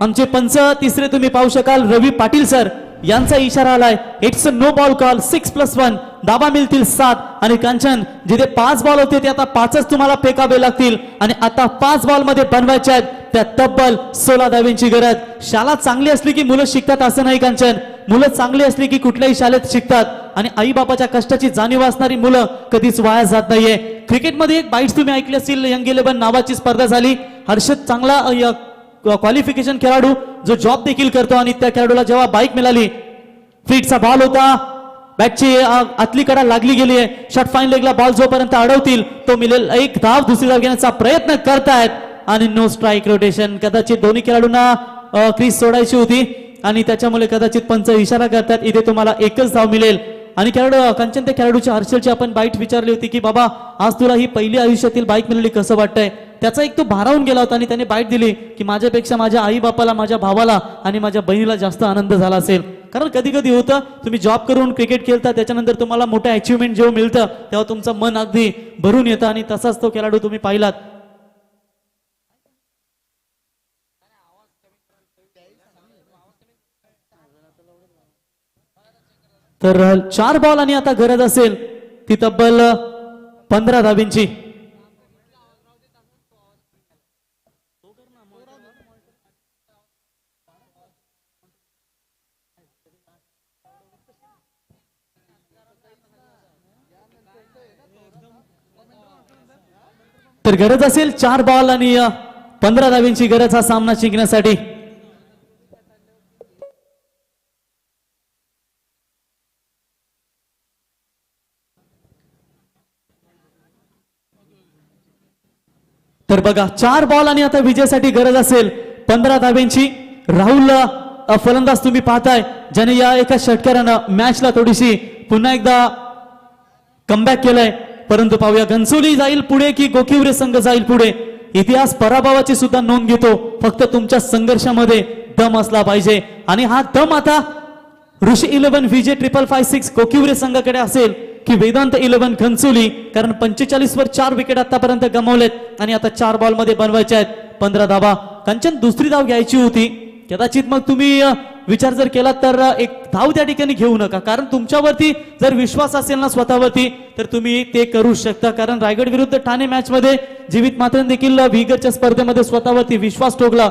आमचे पंच तिसरे तुम्ही पाहू शकाल रवी पाटील सर यांचा इशारा आलाय, इट्स नो बॉल कॉल. 6+1 धाबा मिळतील 7 आणि कांचन जिथे 5 बॉल होते ते आता 5च तुम्हाला फेकावे लागतील आणि आता 5 बॉल मध्ये बनवायचे आहेत त्या तब्बल 16 धावांची गरज. शाळा चांगली असली की मुलं शिकतात असं नाही कांचन, मुलं चांगली असली की कुठल्याही शाळेत शिकतात आणि आई बापाच्या कष्टाची जाणीव असणारी मुलं कधीच वाया जात नाहीये. क्रिकेटमध्ये एक बाईट्स तुम्ही ऐकली असतील, यंग 11 नावाची स्पर्धा झाली. हर्षद चांगला क्वालिफिकेशन खेळाडू जो जॉब देखील करतो आणि त्या खेळाडूला जेव्हा बाईक मिळाली, फिटचा बॉल होता, बॅटची आतली कडा लागली गेली आहे, शॉट फाईन लेगला बॉल जोपर्यंत अडवतील तो मिळेल 1 धाव. दुसरी धाव घेण्याचा प्रयत्न करतायत आणि नो स्ट्राईक रोटेशन. कदाचित दोन्ही खेळाडूंना क्रीज सोडायची होती आणि त्याच्यामुळे कदाचित पंच इशारा करतात इथे तुम्हाला 1च धाव मिळेल. आणि खेळाडू कंचन त्या खेळाडूच्या हर्षलची आपण बाईट विचारली होती की बाबा आज तुला ही पहिली आयुष्यातील बाईक मिळाली कसं वाटतंय. त्याचा एक तो भारावून गेला होता आणि त्याने बाईट दिली की माझ्यापेक्षा माझ्या आई बापाला, माझ्या भावाला आणि माझ्या बहिणीला जास्त आनंद झाला असेल. कारण कधी कधी होतं तुम्ही जॉब करून क्रिकेट खेळता त्याच्यानंतर तुम्हाला मोठं अचिव्हमेंट जेव्हा मिळतं तेव्हा तुमचं मन अगदी भरून येतं आणि तसाच तो खेळाडू तुम्ही पाहिलात. तर 4 बॉल आणि आता गरज असेल ती तब्बल 15 धावांची. तर गरज असेल 4 बॉल आणि 15 धाव्यांची गरज हा सामना जिंकण्यासाठी. तर बघा 4 बॉल आणि आता विजयासाठी गरज असेल 15 धाव्यांची. राहुल फलंदाज तुम्ही पाहताय ज्याने या एका षटकारानं मॅचला थोडीशी पुन्हा एकदा कमबॅक केलंय. परंतु पाहूया घनसोली जाईल पुढे की गोकिवरे संघ जाईल पुढे. इतिहास पराभवाची सुद्धा नोंद घेतो. फक्त तुमच्या संघर्षामध्ये दम असला पाहिजे आणि हा दम आता ऋषी 11 विजय 5556 गोकिवरे संघाकडे असेल की वेदांत 11 घनसोली. कारण 45 वर 4 विकेट आतापर्यंत गमावलेत आणि आता 4 बॉल मध्ये बनवायचे आहेत 15 धावा. कंचन दुसरी धाव घ्यायची होती. कदाचित मग तुम्ही विचार जर केला तर एक धाव त्या ठिकाणी घेऊ नका. कारण तुमच्यावरती जर विश्वास असेल ना स्वतःवरती तर तुम्ही ते करू शकता. कारण रायगड विरुद्ध ठाणे मॅच मध्ये जीवित मात्र देखील विगरच्या स्पर्धेमध्ये स्वतःवरती विश्वास ठोकला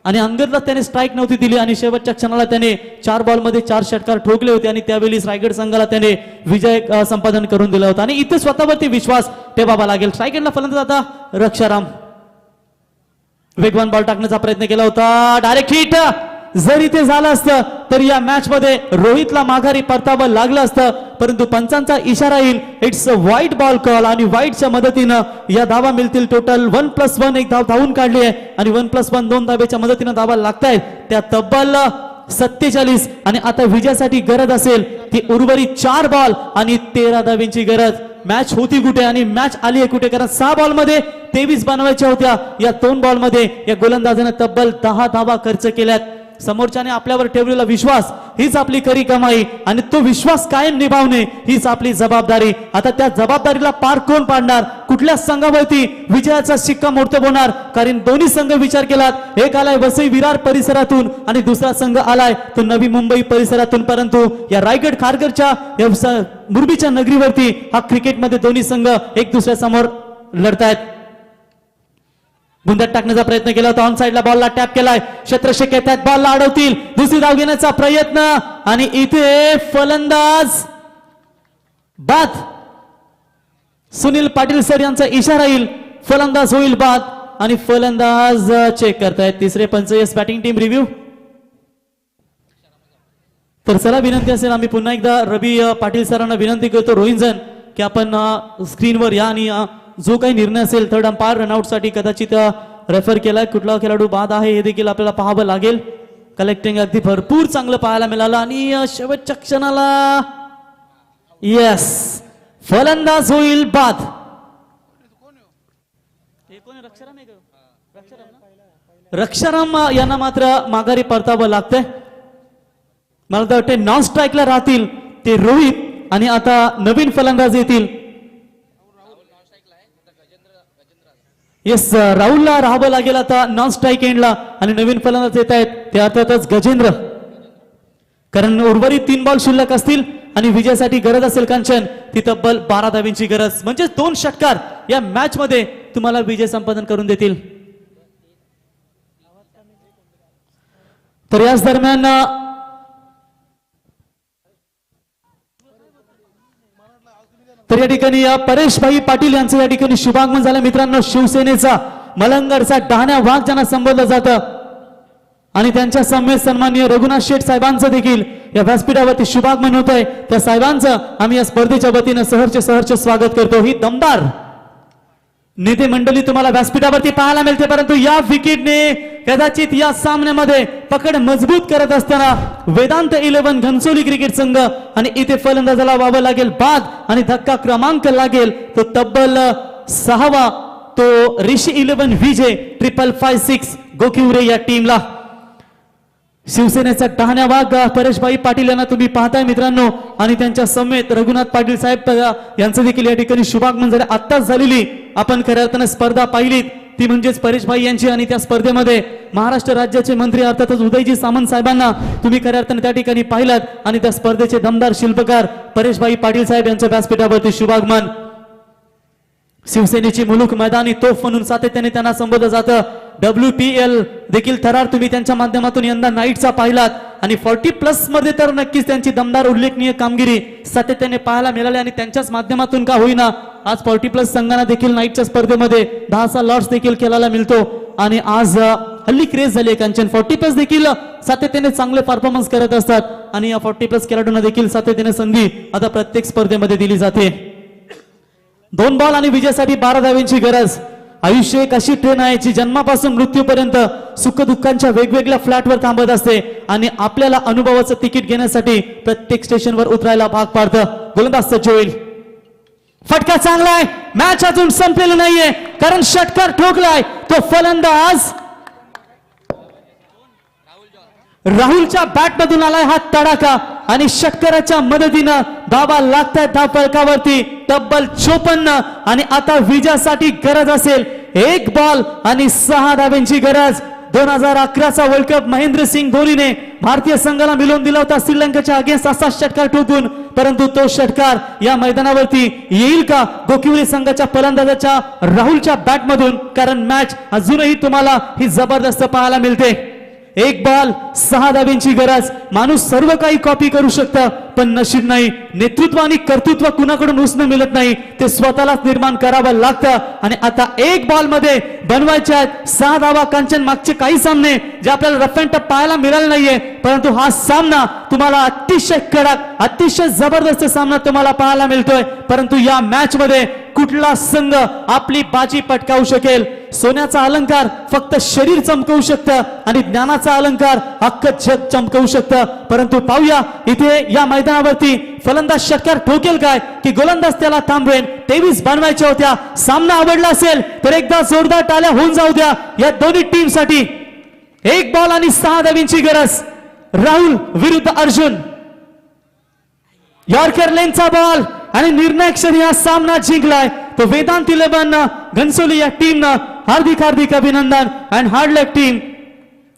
आणि अंगदला त्याने स्ट्राईक नव्हती दिली आणि शेवटच्या क्षणाला त्याने 4 बॉल मध्ये 4 षटकार ठोकले होते आणि त्यावेळी रायगड संघाला त्याने विजय संपादन करून दिला होता. आणि इथे स्वतःवरती विश्वास ठेवावा लागेल. रायगडला फलंदाज आता रक्षाराम. वेगवान बॉल टाकण्याचा प्रयत्न केला होता. Direct hit. जर इथे झालं असतं तर या मॅच मध्ये रोहितला माघारी परतावं लागलं असतं. परंतु पंचांचा इशारा येईल. It's a white ball call आणि व्हाईटच्या मदतीनं या धावा मिळतील. टोटल 1+1 एक धाव धावून काढली आहे आणि 1+1 2 धावेच्या मदतीनं धावा लागतायत त्या तब्बल 47. आणि आता विजयासाठी गरज असेल ती उर्वरित 4 बॉल आणि 13 धाव्यांची गरज. मॅच होती कुठे आणि मॅच आली आहे कुठे. कारण 6 बॉल मध्ये 23 बनवायच्या होत्या. या 2 बॉल मध्ये या गोलंदाजाने तब्बल 10 धावा खर्च केल्यात. समोरच्याने आपल्यावर ठेवलेला विश्वास हीच आपली खरी कमाई आणि तो विश्वास कायम निभावणे हीच आपली जबाबदारी. आता त्या जबाबदारीला पार कोण पाडणार. कुठल्या संघावरती विजयाचा शिक्कामोर्तब होणार. कारण दोन्ही संघ विचार केलात. एक आलाय वसई विरार परिसरातून आणि दुसरा संघ आलाय तो नवी मुंबई परिसरातून. परंतु या रायगड खारघरच्या मुरबीच्या नगरीवरती हा क्रिकेटमध्ये दोन्ही संघ एक दुसऱ्या समोर लढतायत. गुंडात टाकण्याचा प्रयत्न केला होता. ऑन साइडला बॉलला टॅप केलाय. क्षेत्ररक्षक येतात बॉलला अडवतील. दुसरी धाव घेण्याचा प्रयत्न आणि इथे फलंदाज बाद. सुनील पाटील सर यांचा इशारा येईल. फलंदाज होईल बाद आणि फलंदाज चेक करतायत. तिसरे पंच यस बॅटिंग टीम रिव्ह्यू. तर चला विनंती असेल आम्ही पुन्हा एकदा रवी पाटील सरांना विनंती करतो रोहिंजन की आपण स्क्रीनवर या आणि जो काही निर्णय असेल थर्ड अंपायर रनआउट साठी कदाचित रेफर केलाय. कुठला खेळाडू बाद आहे हे देखील आपल्याला पाहावं लागेल. कलेक्टिंग अगदी भरपूर चांगलं पाहायला मिळालं आणि शेवटच्या क्षणाला यस फलंदाज होईल बाद. रक्षाराम यांना मात्र माघारी परतावं लागतंय. मला तर वाटते नॉन स्ट्राईकला राहतील ते रोहित आणि आता नवीन फलंदाज येतील. येस राहुलला राहावं लागेल आता नॉन स्ट्राईक एंडला आणि नवीन फलंदाज येत आहेत ते अर्थातच गजेंद्र. कारण उर्वरित 3 बॉल शिल्लक असतील आणि विजयासाठी गरज असेल कंचन ती तब्बल 12 धाव्यांची गरज. म्हणजे 2 षटकार या मॅच मध्ये तुम्हाला विजय संपादन करून देतील. तर याच दरम्यान तर या ठिकाणी परेशभाई पाटील यांचं या ठिकाणी शुभागमन झालं मित्रांनो. शिवसेनेचा मलंगडचा डहाण्या वाघ ज्यांना संबोधलं जातं आणि त्यांच्या समेत सन्माननीय रघुनाथ शेठ साहेबांचं देखील या व्यासपीठावरती शुभागमन होत आहे. त्या साहेबांचं आम्ही या स्पर्धेच्या वतीनं सहर्ष स्वागत करतो. ही दमदार नेते मंडळी तुम्हाला व्यासपीठावरती पाहायला मिळते. परंतु या विकेटने कदाचित या सामन्यामध्ये पकड मजबूत करत असताना वेदांत 11 घनसोली क्रिकेट संघ आणि इथे फलंदाजाला व्हावं लागेल बाद आणि धक्का क्रमांक लागेल तो तब्बल 6वा तो ऋषी 11 विजय 5556 गोकिवरे या टीमला. शिवसेनेचा डहाण्या वाघ परेशभाई पाटील यांना तुम्ही पाहताय मित्रांनो आणि त्यांच्या समेत रघुनाथ पाटील साहेब यांचं देखील या ठिकाणी शुभागमन झालं. आत्ताच झालेली आपण खऱ्या अर्थाने स्पर्धा पाहिलीत ती म्हणजेच परेशभाई यांची आणि त्या स्पर्धेमध्ये महाराष्ट्र राज्याचे मंत्री अर्थातच उदयजी सामंत साहेबांना तुम्ही खऱ्या अर्थाने त्या ठिकाणी पाहिलात आणि त्या स्पर्धेचे दमदार शिल्पकार परेशभाई पाटील साहेब यांच्या व्यासपीठावरती शुभागमन. शिवसेनेची मुलूक मैदानी तोफ म्हणून सातत्याने त्यांना संबोधलं जातं. WPL देखील थरार तुम्ही त्यांच्या माध्यमातून यंदा नाईटचा पाहिलात आणि 40+ मध्ये तर नक्कीच त्यांची दमदार उल्लेखनीय कामगिरी सातत्याने पाहायला मिळाली आणि त्यांच्याच माध्यमातून का होईना आज 40+ संघांना देखील नाईटच्या स्पर्धेमध्ये 10चा लॉट्स देखील खेळायला मिळतो आणि आज हल्ली क्रेज झाली आहे कांचन 40+ देखील सातत्याने चांगले परफॉर्मन्स करत असतात आणि या 40+ खेळाडूंना देखील सातत्याने संधी आता प्रत्येक स्पर्धेमध्ये दिली जाते 2 बॉल आणि विजयासाठी 12 धावांची गरज आयुष्य एक अशी ट्रेन आहे जी जन्मापासून मृत्यूपर्यंत सुख दुःखांच्या वेगवेगळ्या फ्लॅटवर थांबत असते आणि आपल्याला अनुभवाचं तिकीट घेण्यासाठी प्रत्येक स्टेशनवर उतरायला भाग पाडतं गोलंदाज सज्ज होईल फटका चांगला आहे मॅच अजून संपलेली नाहीये कारण षटकार ठोकलाय तो फलंदाज राहुलच्या बॅट मधून आलाय हा तडाखा आणि षटकाराच्या मदतीनं धावा लागतायत धाव फलकावरती तब्बल 54 आणि आता विजयासाठी गरज असेल 1 बॉल आणि 6 धावांची गरज 2011चा वर्ल्ड कप महेंद्रसिंग धोनीने भारतीय संघाला मिळवून दिला होता श्रीलंकेच्या अगेन्स्ट असा षटकार ठोकून परंतु तो षटकार या मैदानावरती येईल का गोकिवली संघाच्या फलंदाजाच्या राहुलच्या बॅट मधून कारण मॅच अजूनही तुम्हाला ही जबरदस्त पाहायला मिळते 1 बॉल 6 धावांची गरज माणूस सर्व काही कॉपी करू शकतं पण नशीब नाही नेतृत्व आणि कर्तृत्व कुणाकडून उसणं मिळत नाही ते स्वतःलाच निर्माण करावं लागतं आणि आता 1 बॉल मध्ये बनवायचे आहेत 6 धावा कांचन मागचे काही सामने जे आपल्याला रफ अँड टफ पाहायला मिळाले नाहीये परंतु हा सामना तुम्हाला अतिशय कडक अतिशय जबरदस्त सामना तुम्हाला पाहायला मिळतोय परंतु या मॅच मध्ये कुठला संघ आपली बाजी पटकावू शकेल सोन्याचा अलंकार फक्त शरीर चमकवू शकतं आणि ज्ञानाचा अलंकार अख्खं जग चमकवू शकतं परंतु पाहूया इथे या मैदानावरती फलंदाज षटकार ठोकेल काय की गोलंदाज त्याला थांबवेल 23 बनवायच्या होत्या सामना आवडला असेल तर एकदा जोरदार टाळ्या होऊन जाऊ द्या या दोन्ही टीम साठी 1 बॉल आणि 6 धावांची गरज राहुल विरुद्ध अर्जुन यॉर्कर लेनचा बॉल आणि निर्णायक क्षणी हा सामना जिंकलाय तो वेदांत 11 घनसोली या टीमनं हार्दिक अभिनंदन and hard luck team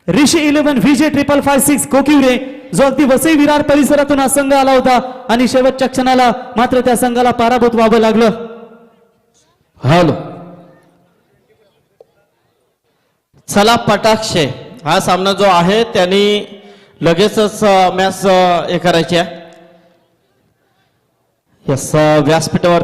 Rishi 11 VJ 5556 कोकिवरे जो अगदी वसई विरार परिसरातून हा संघ आला होता आणि शेवटच्या क्षणाला मात्र त्या संघाला पराभूत व्हावं लागलं हॅलो चला पटाक्षे हा सामना जो आहे त्यांनी लगेचच मॅच हे करायची आहे यस व्यासपीठावर